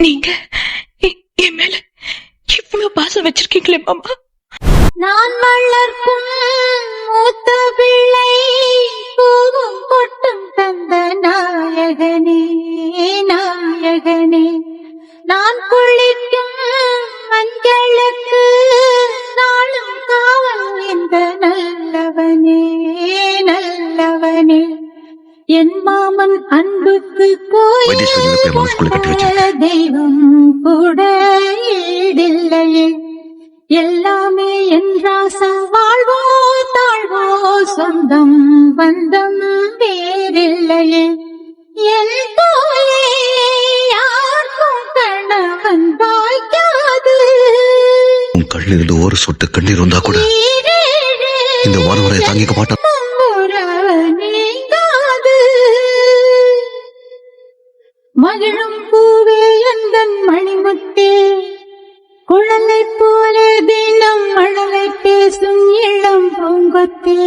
நீங்க என் மேல இவ்வளவு பாசம் வச்சிருக்கீங்களே மாமா. நான் வளர்க்கும் மூத்த பிள்ளை பூவும் பொட்டும் தந்த நாயகனே நாயகனே, நான் குளிக்கும் மஞ்சளுக்கு நாளும் காவல் இந்த நல்லவனே நல்லவனே, என் மாமன் அன்புக்கு கோயில் தெய்வம் கூட ஈடில்லையே, எல்லாமே என் ராசா, வாழ்வோ தாழ்வோ சொந்தம் பந்தம் வேறில்லையே, என் போலே யாருக்கும் கணவன் வாய்க்காது. உன் கண்ணிலிருந்து ஒரு சொட்டு கண்ணீர் இருந்தா கூட இந்த வானவரை தாங்கிக்க மாட்டான். மகிழும் பூவே எந்தன் மணிமுத்தே, குழலை போலே தினம் மழலை பேசும் இளம் பூங்கொத்தே,